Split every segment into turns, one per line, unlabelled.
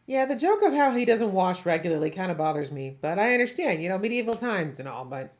Yeah, the joke of how he doesn't wash regularly kind of bothers me, but I understand, medieval times and all, but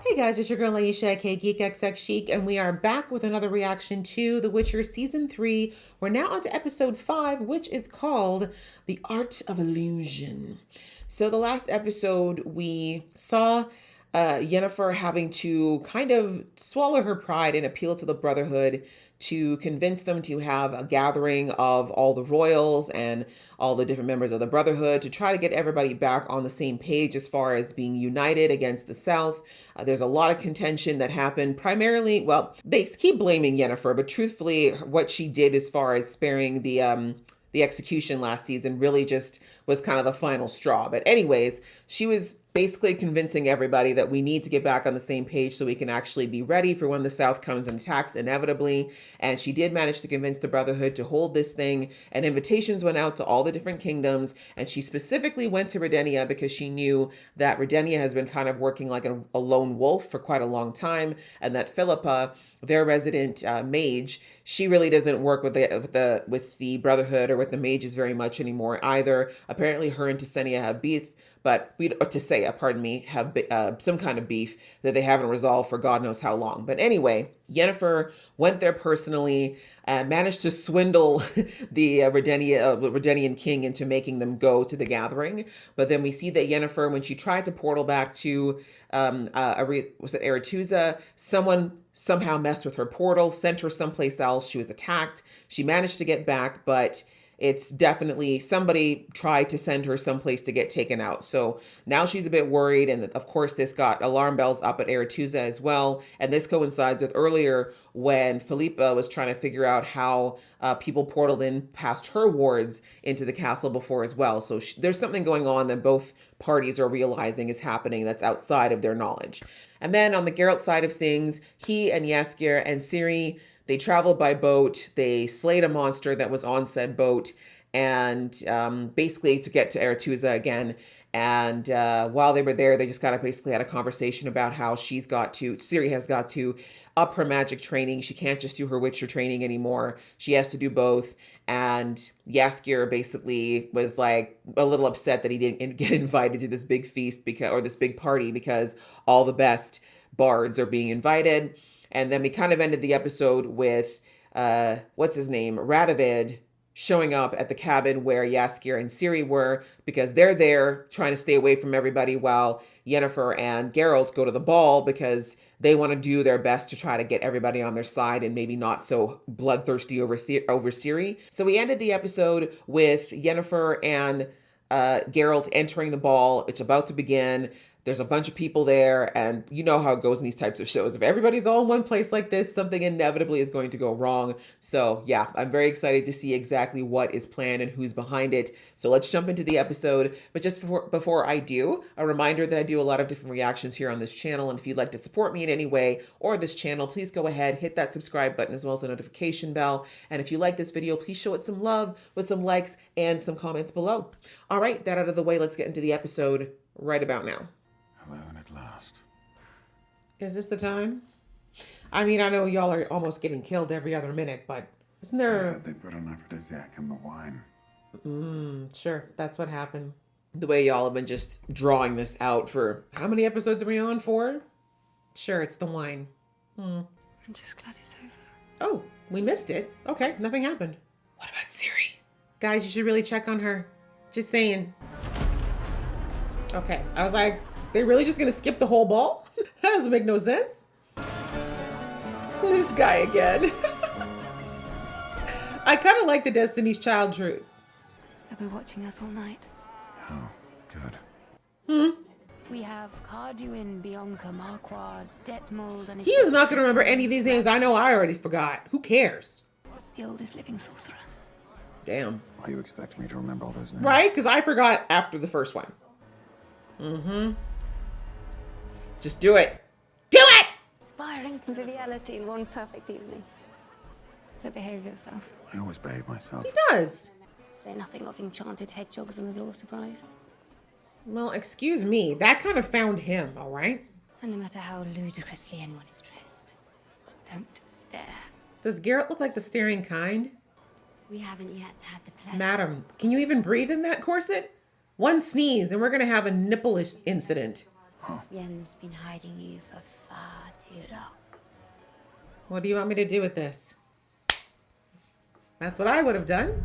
hey guys, it's your girl Aisha, aka Geek XX Chic, and we are back with another reaction to The Witcher Season 3. We're now on to episode 5, which is called The Art of Illusion. So, the last episode, we saw Yennefer having to kind of swallow her pride and appeal to the Brotherhood to convince them to have a gathering of all the royals and all the different members of the Brotherhood to try to get everybody back on the same page as far as being united against the South. There's a lot of contention that happened primarily, well, they keep blaming Yennefer, but truthfully, what she did as far as sparing the execution last season really just was kind of the final straw. But anyways, she was basically convincing everybody that we need to get back on the same page so we can actually be ready for when the South comes and attacks inevitably. And she did manage to convince the Brotherhood to hold this thing, and invitations went out to all the different kingdoms. And she specifically went to Redenia because she knew that Redenia has been kind of working like a lone wolf for quite a long time, and that Philippa, their resident mage, she really doesn't work with the Brotherhood or with the mages very much anymore either. Apparently, her and Tesenia have beef, but Tesea, pardon me, have some kind of beef that they haven't resolved for God knows how long. But anyway, Yennefer went there personally, managed to swindle the Redenian king into making them go to the gathering. But then we see that Yennefer, when she tried to portal back to, was it Aretuza, someone somehow messed with her portal, sent her someplace else. She was attacked. She managed to get back, but it's definitely somebody tried to send her someplace to get taken out. So now she's a bit worried. And of course, this got alarm bells up at Aretuza as well. And this coincides with earlier when Philippa was trying to figure out how people portaled in past her wards into the castle before as well. So there's something going on that both parties are realizing is happening that's outside of their knowledge. And then on the Geralt side of things, he and Jaskier and Ciri, they traveled by boat. They slayed a monster that was on said boat, and basically to get to Aretuza again. And while they were there, they just kind of basically had a conversation about how Ciri has got to up her magic training. She can't just do her Witcher training anymore. She has to do both. And Jaskier basically was like a little upset that he didn't get invited to this big feast or this big party because all the best bards are being invited. And then we kind of ended the episode with, what's his name? Radovid showing up at the cabin where Jaskier and Ciri were, because they're there trying to stay away from everybody while Yennefer and Geralt go to the ball because they want to do their best to try to get everybody on their side and maybe not so bloodthirsty over Ciri. So we ended the episode with Yennefer and Geralt entering the ball. It's about to begin. There's a bunch of people there, and you know how it goes in these types of shows. If everybody's all in one place like this, something inevitably is going to go wrong. So yeah, I'm very excited to see exactly what is planned and who's behind it. So let's jump into the episode. But just before I do, a reminder that I do a lot of different reactions here on this channel, and if you'd like to support me in any way or this channel, please go ahead, hit that subscribe button as well as the notification bell. And if you like this video, please show it some love with some likes and some comments below. All right, that out of the way, let's get into the episode right about now.
Alone at last.
Is this the time? I mean, I know y'all are almost getting killed every other minute, but isn't there...
They put an aphrodisiac in the wine.
Sure, that's what happened. The way y'all have been just drawing this out for... How many episodes are we on for? Sure, it's the wine.
I'm just glad it's over.
Oh, we missed it. Okay, nothing happened. What about Ciri? Guys, you should really check on her. Just saying. Okay, I was like... They really just gonna skip the whole ball? That doesn't make no sense. This guy again. I kind of like the Destiny's Child truth.
They'll be watching us all night.
Oh, good.
We have Carduin, Bianca, Marquard, Detmold, and...
He is not gonna remember any of these names. I know I already forgot. Who cares?
the oldest living sorcerer.
Damn.
Why you expect me to remember all those names?
Right? Because I forgot after the first one. Just do it. Do it!
Inspiring conviviality in one perfect evening. So behave yourself.
I always behave myself.
He does.
Say nothing of enchanted hedgehogs and the law of surprise.
Well, excuse me. That kind of found him, all right?
And no matter how ludicrously anyone is dressed, Don't stare.
Does Geralt look like the staring kind?
We haven't yet had the pleasure.
Madam, can you even breathe in that corset? One sneeze and we're gonna have a nipple incident.
Yen's been hiding you for far too long.
What do you want me to do with this? That's what I would have done.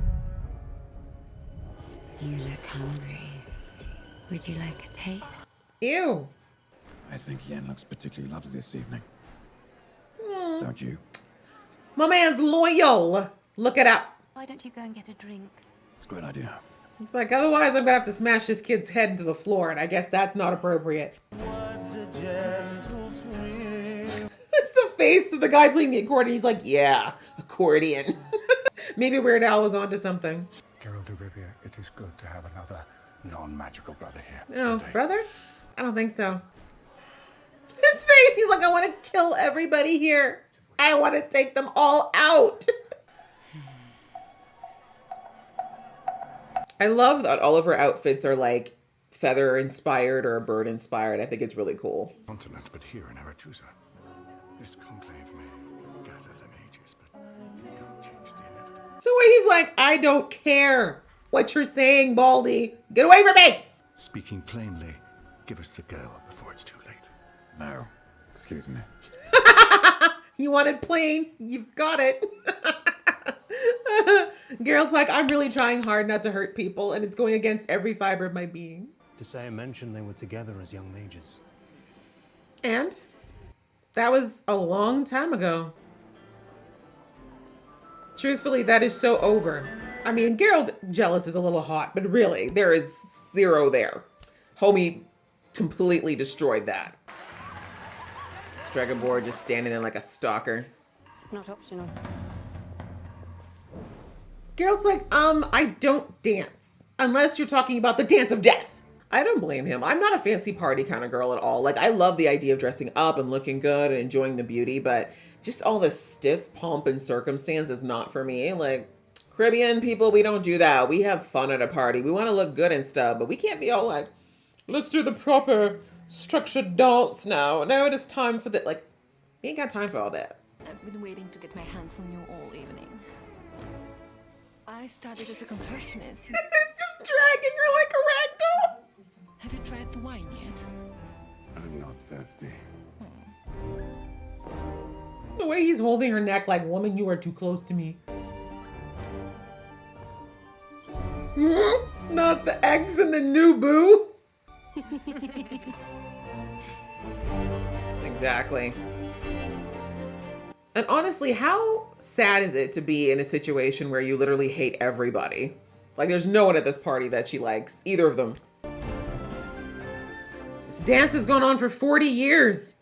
You look hungry. Would you like a taste?
Ew.
I think Yen looks particularly lovely this evening. Don't you?
My man's loyal. Look it up.
Why don't you go and get a drink?
It's a great idea.
It's like, otherwise I'm gonna have to smash this kid's head into the floor, and I guess that's not appropriate. It's the face of the guy playing the accordion. He's like, yeah, accordion. Maybe Weird Al was onto something.
Geralt of Rivia, it is good to have another non-magical brother here.
No,
today.
brother? I don't think so. His face, he's like, I want to kill everybody here. I want to take them all out. I love that all of her outfits are like feather inspired or bird inspired. I think it's really cool.
Continent, but here in Aretusa. This conclave may gather the mages, but it can't change the inevitable.
The way he's like, I don't care what you're saying, Baldy. Get away from me.
Speaking plainly, give us the girl before it's too late.
No. Excuse me.
You wanted plain, you've got it. Geralt's like, I'm really trying hard not to hurt people, and it's going against every fiber of my being.
Desire mentioned they were together as young mages.
And that was a long time ago. Truthfully, that is so over. I mean, Geralt jealous is a little hot, but really, there is zero there. Homie completely destroyed that. Stregobor just standing there like a stalker.
It's not optional.
Geralt's like, I don't dance. Unless you're talking about the dance of death. I don't blame him. I'm not a fancy party kind of girl at all. Like, I love the idea of dressing up and looking good and enjoying the beauty, but just all this stiff pomp and circumstance is not for me. Like, Caribbean people, we don't do that. We have fun at a party. We want to look good and stuff, but we can't be all like, let's do the proper structured dance now. Now it is time for the, like, we ain't got time for all that.
I've been waiting to get my hands on you all evening. I studied as a contortionist.
It's just dragging her like a ragdoll.
Have you tried the wine yet?
I'm not thirsty.
The way he's holding her neck like, woman, you are too close to me. Not the eggs and the new boo. Exactly. And honestly, how sad is it to be in a situation where you literally hate everybody? Like, there's no one at this party that she likes, either of them. This dance has gone on for 40 years.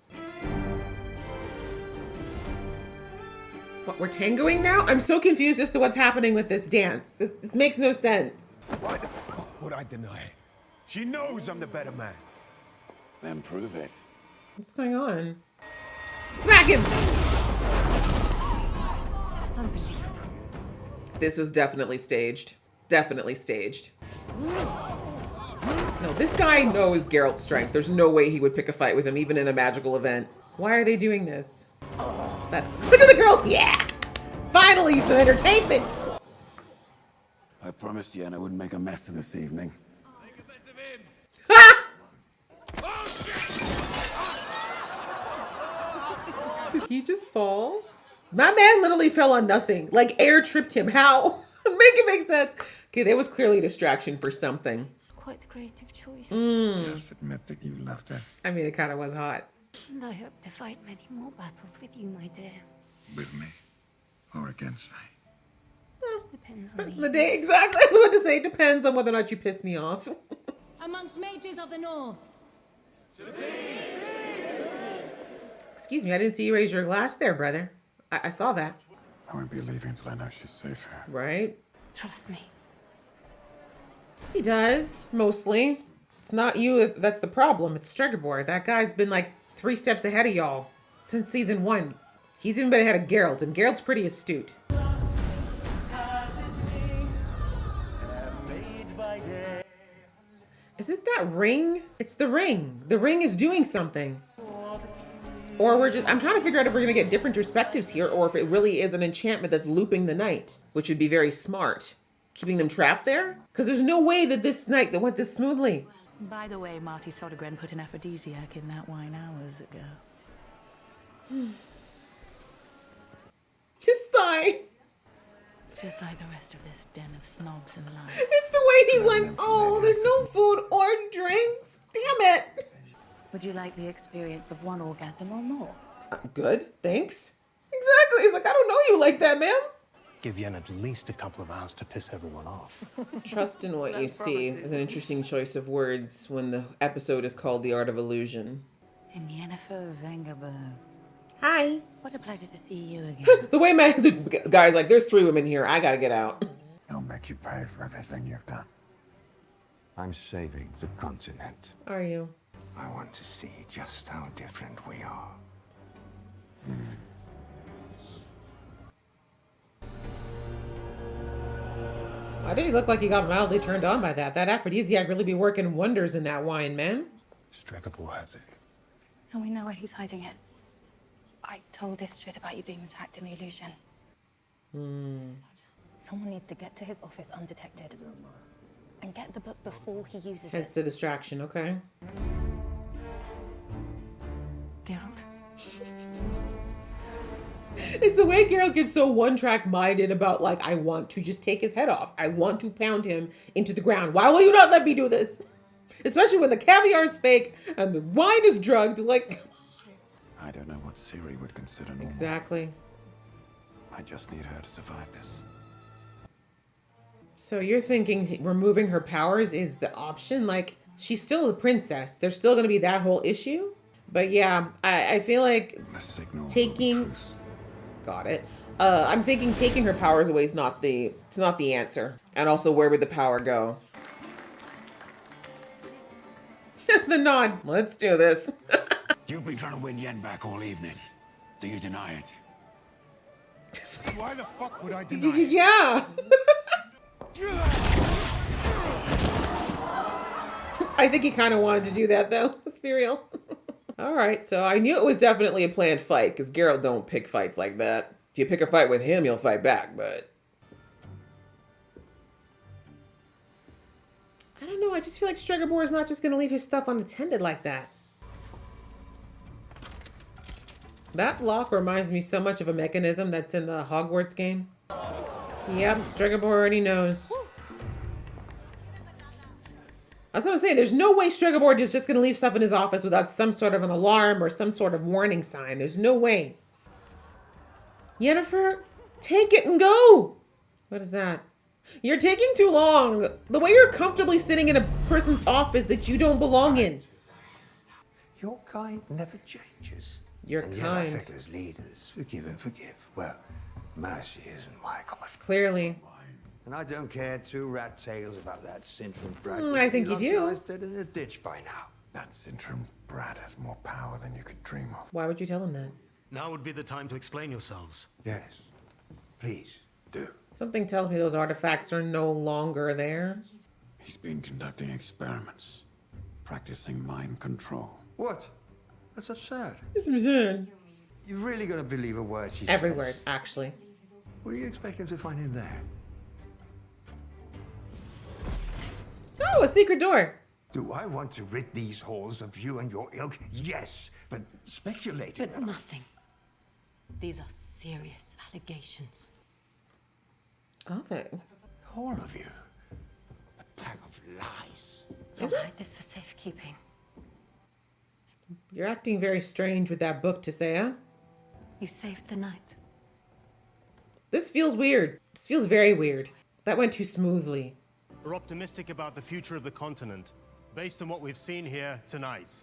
What, we're tangoing now? I'm so confused as to what's happening with this dance. This makes no sense.
Why the fuck would I deny it? She knows I'm the better man.
Then prove it.
What's going on? Smack him!
Unbelievable.
This was definitely staged. Definitely staged. No, this guy knows Geralt's strength. There's no way he would pick a fight with him, even in a magical event. Why are they doing this? Look at the girls! Yeah! Finally, some entertainment!
I promised Yen I wouldn't make a mess of this evening.
Did he just fall? My man literally fell on nothing. Like, air tripped him. How? Make it make sense. Okay, there was clearly a distraction for something.
Quite the creative choice.
Just admit that you loved her.
I mean, it kind of was hot.
And I hope to fight many more battles with you, my dear.
With me. Or against me.
Depends on
Depends on the day. Exactly. That's what to say. Depends on whether or not you piss me off.
Amongst mages of the north.
Excuse me, I didn't see you raise your glass there, brother. I saw that.
I won't be leaving until I know she's safe here.
Right?
Trust me.
He does, mostly. It's not you that's the problem. It's Stregobor. That guy's been like 3 steps ahead of y'all since season 1. He's even been ahead of Geralt, and Geralt's pretty astute. Is it that ring? It's the ring. The ring is doing something. Or I'm trying to figure out if we're going to get different perspectives here or if it really is an enchantment that's looping the night, which would be very smart. Keeping them trapped there? Because there's no way that this night that went this smoothly.
By the way, Marty Sodergren put an aphrodisiac in that wine hours ago.
His sigh.
Just like the rest of this den of snobs and lies.
It's the way he's like, oh, there's no food or drinks. Damn it.
Would you like the experience of one orgasm or more?
Good, thanks. Exactly. He's like, I don't know you like that, ma'am.
Give Yen at least a couple of hours to piss everyone off.
Trust in what you see is an interesting choice of words when the episode is called The Art of Illusion.
And Yennefer Vengerberg.
Hi.
What a pleasure to see you again.
The way the guy's like, there's 3 women here. I gotta get out.
It'll make you pay for everything you've done.
I'm saving the continent.
Are you?
I want to see just how different we are.
Why did he look like he got mildly turned on by that? That aphrodisiac really be working wonders in that wine, man.
Stregobor has it.
And we know where he's hiding it. I told Istrid about you being attacked in the illusion.
Someone needs to get to his office undetected and get the book before he uses
Hence
it.
the distraction, okay?
Geralt?
It's the way Geralt gets so one-track minded about, like, I want to just take his head off. I want to pound him into the ground. Why will you not let me do this? Especially when the caviar is fake and the wine is drugged. Like,
I don't know what Ciri would consider normal.
exactly.
I just need her to survive this.
So you're thinking removing her powers is the option? Like, she's still a princess. There's still going to be that whole issue? But yeah, I feel like
The signal of
taking...
truth.
Got it. I'm thinking taking her powers away is not the answer. And also, where would the power go? The nod. Let's do this.
You've been trying to win Yen back all evening. Do you deny it?
Why the fuck would I deny it?
Yeah. I think he kind of wanted to do that, though. Let's be real. All right, so I knew it was definitely a planned fight, because Geralt don't pick fights like that. If you pick a fight with him, he'll fight back, but... I don't know, I just feel like Stregobor is not just going to leave his stuff unattended like that. That lock reminds me so much of a mechanism that's in the Hogwarts game. Yep, Stregobor already knows. That's what I'm saying. There's no way Stregobor is just going to leave stuff in his office without some sort of an alarm or some sort of warning sign. There's no way. Yennefer, take it and go. What is that? You're taking too long. The way you're comfortably sitting in a person's office that you don't belong in.
Your kind never changes.
Your
and
kind.
Yet I think as leaders, forgive and forgive. Well, mercy isn't my cup of tea.
Clearly.
And I don't care 2 rat tails about that Sintram brat.
I think you do.
He's dead in a ditch by now.
That Sintram brat has more power than you could dream of.
Why would you tell him that?
Now would be the time to explain yourselves.
Yes. Please, do.
Something tells me those artifacts are no longer there.
He's been conducting experiments, practicing mind control.
What? That's absurd.
It's absurd.
You're really going to believe a word she
Every
says?
word, actually.
What do you expect him to find in there?
Oh, a secret door.
Do I want to rid these halls of you and your ilk? Yes, but speculating.
But nothing. These are serious allegations.
Oh,
All of you. A pack of lies.
I'll hide this for safekeeping.
you're acting very strange with that book, Tisea.
You saved the night.
This feels weird. This feels very weird. That went too smoothly.
We're optimistic about the future of the continent, based on what we've seen here tonight.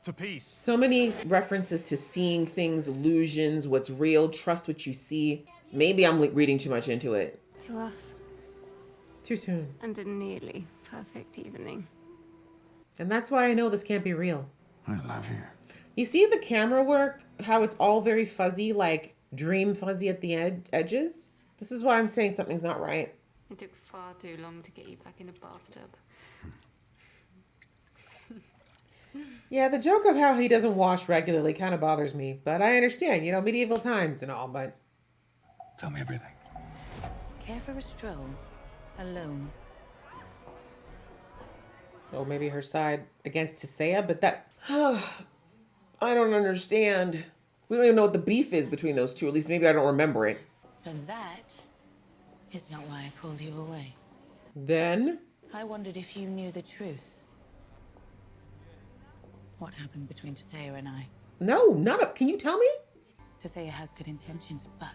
To peace.
So many references to seeing things, illusions, what's real, trust what you see. Maybe I'm reading too much into it.
To us.
Too soon.
And a nearly perfect evening.
And that's why I know this can't be real.
I love you.
You see the camera work? How it's all very fuzzy, like dream fuzzy at the edges? This is why I'm saying something's not right.
It took far too long to get you back in a bathtub.
Yeah, the joke of how he doesn't wash regularly kind of bothers me, but I understand, medieval times and all, but
Tell me everything.
Care for a stroll? Alone?
oh, maybe her side against Tisea, but that I don't understand. We don't even know what the beef is between those two. At least maybe I don't remember it.
But that is not why I pulled you away.
Then
I wondered if you knew the truth. What happened between Tisea and I?
no, none of. Can you tell me?
Tisea has good intentions, but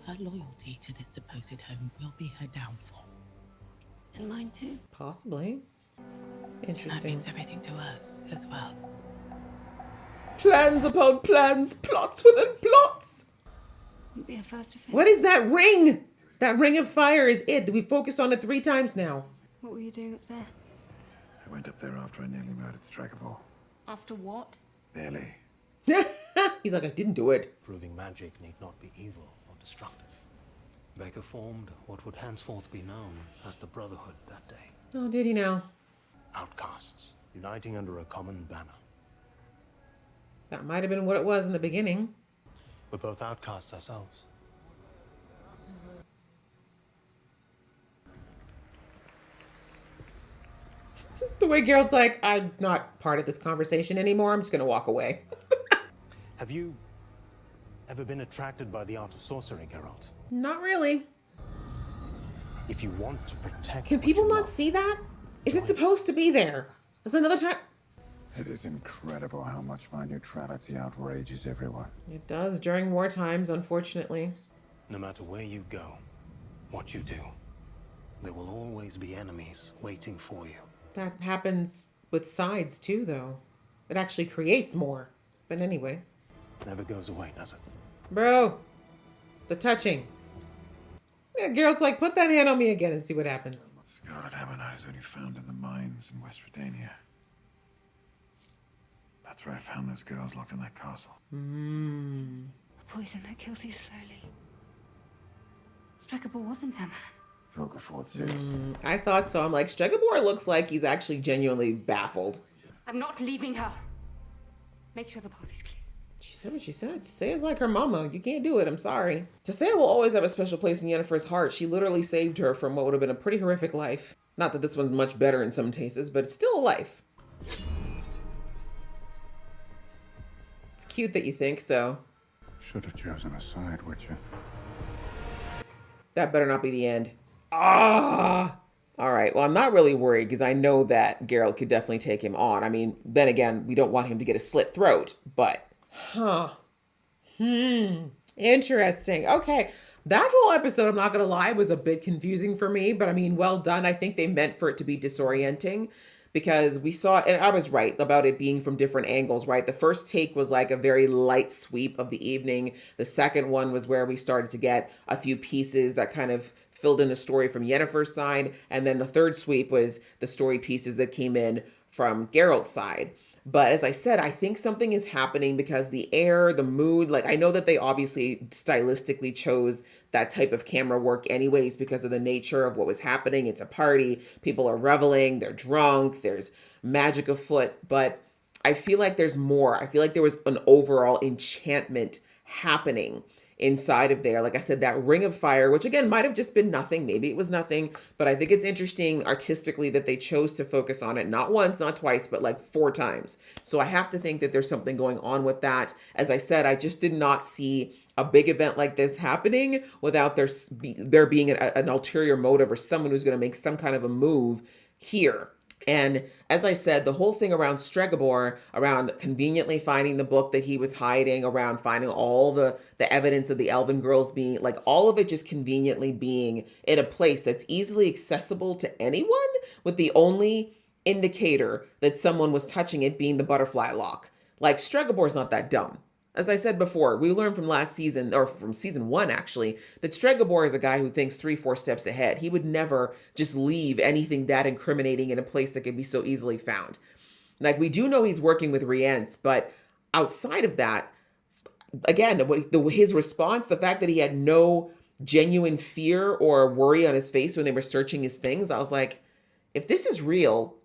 her loyalty to this supposed home will be her downfall.
And mine too.
Possibly.
That
Interesting.
means everything to us as well.
Plans upon plans, plots within plots.
You'll be a first offender.
What is that ring? That ring of fire is it. We focused on it 3 times now.
What were you doing up there?
I went up there after I nearly murdered Stregobor.
After what?
Nearly.
He's like, I didn't do it.
Proving magic need not be evil or destructive. Baker formed what would henceforth be known as the Brotherhood that day.
Oh, did he now?
Outcasts, uniting under a common banner.
That might have been what it was in the beginning.
We're both outcasts ourselves.
The way Geralt's like, I'm not part of this conversation anymore. I'm just going to walk away.
Have you ever been attracted by the art of sorcery, Geralt?
Not really.
If you want to protect...
Can
what
people
you
not
love,
see that? Is it supposed to be there? Is another time?
It is incredible how much my neutrality outrages everyone.
It does during war times, unfortunately.
no matter where you go, what you do, there will always be enemies waiting for you.
That happens with sides too, though. It actually creates more. But anyway.
Never goes away, does it?
Bro, the touching. Yeah, Geralt's like, put that hand on me again and see what happens.
Scarlet Ammonite is only found in the mines in West Redania. That's where I found those girls locked in that castle.
A poison that kills you slowly. Stregobor wasn't there, man.
Roquefort too.
I thought so. I'm like, Stregobor looks like he's actually genuinely baffled.
I'm not leaving her. Make sure the path is clear.
She said what she said. Tisea's like her mama. You can't do it. I'm sorry. Tisea will always have a special place in Yennefer's heart. She literally saved her from what would have been a pretty horrific life. Not that this one's much better in some cases, but it's still a life. It's cute that you think so.
Should have chosen a side, Witcher.
That better not be the end. Ah! All right. Well, I'm not really worried because I know that Geralt could definitely take him on. I mean, then again, we don't want him to get a slit throat, but... Interesting. Okay. That whole episode, I'm not going to lie, was a bit confusing for me, but I mean, well done. I think they meant for it to be disorienting because we saw, and I was right about it being from different angles, right? The first take was like a very light sweep of the evening. The second one was where we started to get a few pieces that kind of filled in the story from Yennefer's side. And then the third sweep was the story pieces that came in from Geralt's side. But as I said, I think something is happening because the air, the mood, like I know that they obviously stylistically chose that type of camera work anyways because of the nature of what was happening. It's a party. People are reveling. They're drunk. There's magic afoot. But I feel like there's more. I feel like there was an overall enchantment happening inside of there. Like I said, that ring of fire, which again might have just been nothing. Maybe it was nothing, but I think it's interesting artistically that they chose to focus on it not once, not twice, but like 4 times. So I have to think that there's something going on with that. As I said, I just did not see a big event like this happening without there being an ulterior motive or someone who's going to make some kind of a move here. And as I said, the whole thing around Stregobor, around conveniently finding the book that he was hiding, around finding all the evidence of the Elven girls being, like all of it just conveniently being in a place that's easily accessible to anyone, with the only indicator that someone was touching it being the butterfly lock. Like Stregobor's not that dumb. As I said before, we learned from last season, or from season 1 actually, that Stregobor is a guy who thinks 3-4 steps ahead. He would never just leave anything that incriminating in a place that could be so easily found. Like, we do know he's working with Rience, but outside of that, again, his response, the fact that he had no genuine fear or worry on his face when they were searching his things, I was like, if this is real,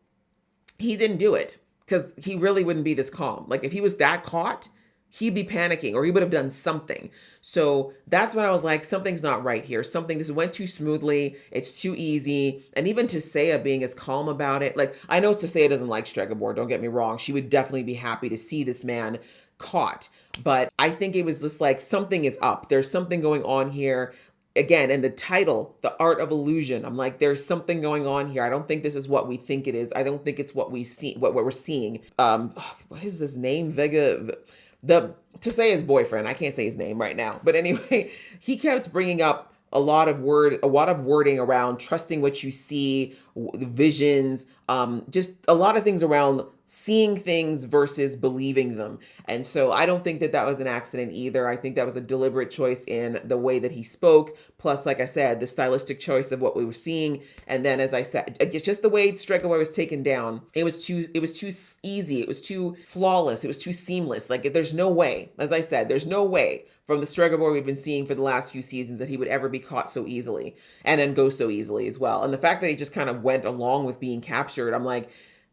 he didn't do it. because he really wouldn't be this calm. Like if he was that caught, he'd be panicking or he would have done something. So that's when I was like, something's not right here. This went too smoothly. It's too easy. And even Tissaia being as calm about it. Like, I know Tissaia doesn't like Stregobor, don't get me wrong. She would definitely be happy to see this man caught. But I think it was just like, something is up. There's something going on here. Again, and the title, The Art of Illusion. I'm like, there's something going on here. I don't think this is what we think it is. I don't think it's what we see, what we're seeing. What is his name? Tissaia's boyfriend. I can't say his name right now. But anyway, he kept bringing up a lot of wording around trusting what you see, visions, just a lot of things around seeing things versus believing them. And so I don't think that that was an accident either. I think that was a deliberate choice in the way that he spoke. Plus, like I said, the stylistic choice of what we were seeing. And then, as I said, it's just the way Stregobor was taken down. It was too easy. It was too flawless. It was too seamless. Like, there's no way, as I said, there's no way from the Stregobor we've been seeing for the last few seasons that he would ever be caught so easily and then go so easily as well. And the fact that he just kind of went along with being captured, I'm like,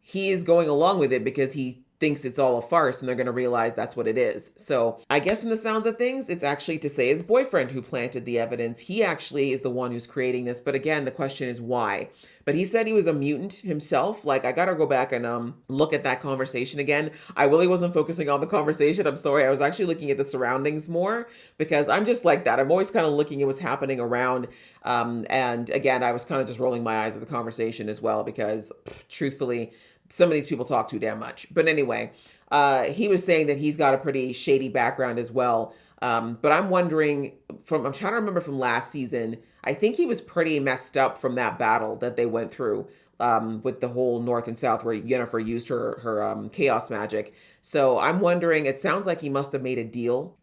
he is going along with it because he thinks it's all a farce and they're going to realize that's what it is. So I guess from the sounds of things, it's actually Tissaia's boyfriend who planted the evidence. He actually is the one who's creating this. But again, the question is why? But he said he was a mutant himself. Like, I got to go back and look at that conversation again. I really wasn't focusing on the conversation. I'm sorry. I was actually looking at the surroundings more because I'm just like that. I'm always kind of looking at what's happening around. And again, I was kind of just rolling my eyes at the conversation as well because truthfully, some of these people talk too damn much. But anyway, he was saying that he's got a pretty shady background as well. But I'm wondering I'm trying to remember from last season, I think he was pretty messed up from that battle that they went through with the whole North and South where Yennefer used her chaos magic. So I'm wondering, it sounds like he must have made a deal,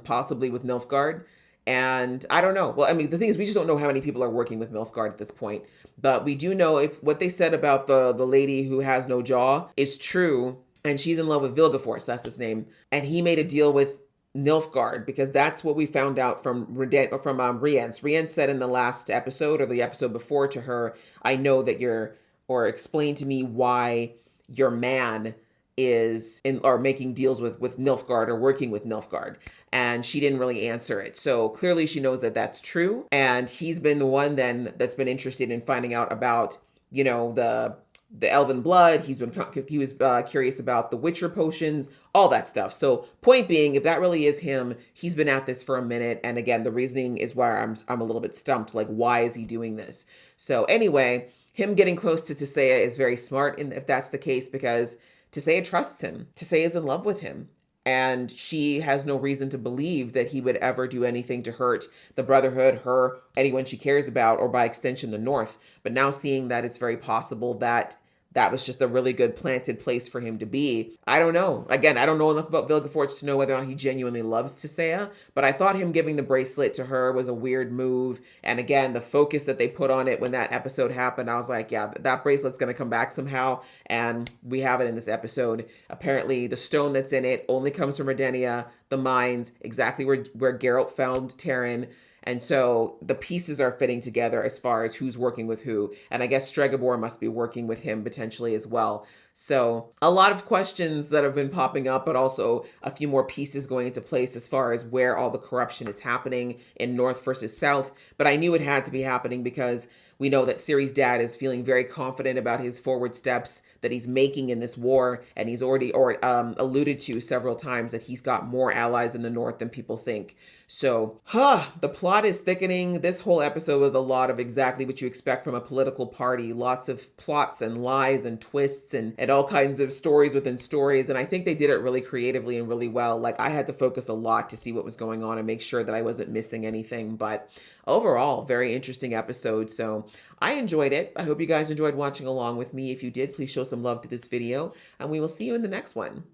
possibly with Nilfgaard. And I don't know. Well, I mean, the thing is, we just don't know how many people are working with Nilfgaard at this point. But we do know if what they said about the lady who has no jaw is true, and she's in love with Vilgefortz, that's his name. And he made a deal with Nilfgaard because that's what we found out from Rience. Rience said in the last episode or the episode before to her, I know that explain to me why your man is making deals with Nilfgaard or working with Nilfgaard. And she didn't really answer it. So clearly she knows that that's true. And he's been the one then that's been interested in finding out about, the elven blood. He was curious about the Witcher potions, all that stuff. So point being, if that really is him, he's been at this for a minute. And again, the reasoning is why I'm a little bit stumped. Like, why is he doing this? So anyway, him getting close to Tissaia is very smart. And if that's the case, because Tissaia trusts him. Tissaia is in love with him. And she has no reason to believe that he would ever do anything to hurt the Brotherhood, her, anyone she cares about, or by extension, the North. But now seeing that it's very possible that that was just a really good planted place for him to be. I don't know. Again, I don't know enough about Vilgefortz to know whether or not he genuinely loves Tissaia, but I thought him giving the bracelet to her was a weird move. And again, the focus that they put on it when that episode happened, I was like, yeah, that bracelet's going to come back somehow. And we have it in this episode. Apparently, the stone that's in it only comes from Redenia, the mines, exactly where Geralt found Terran. And so the pieces are fitting together as far as who's working with who. And I guess Stregobor must be working with him potentially as well. So a lot of questions that have been popping up, but also a few more pieces going into place as far as where all the corruption is happening in North versus South. But I knew it had to be happening because we know that Ciri's dad is feeling very confident about his forward steps that he's making in this war. And he's already alluded to several times that he's got more allies in the North than people think. So, the plot is thickening. This whole episode was a lot of exactly what you expect from a political party. Lots of plots and lies and twists and all kinds of stories within stories. And I think they did it really creatively and really well. Like, I had to focus a lot to see what was going on and make sure that I wasn't missing anything. But overall, very interesting episode. So I enjoyed it. I hope you guys enjoyed watching along with me. If you did, please show some love to this video and we will see you in the next one.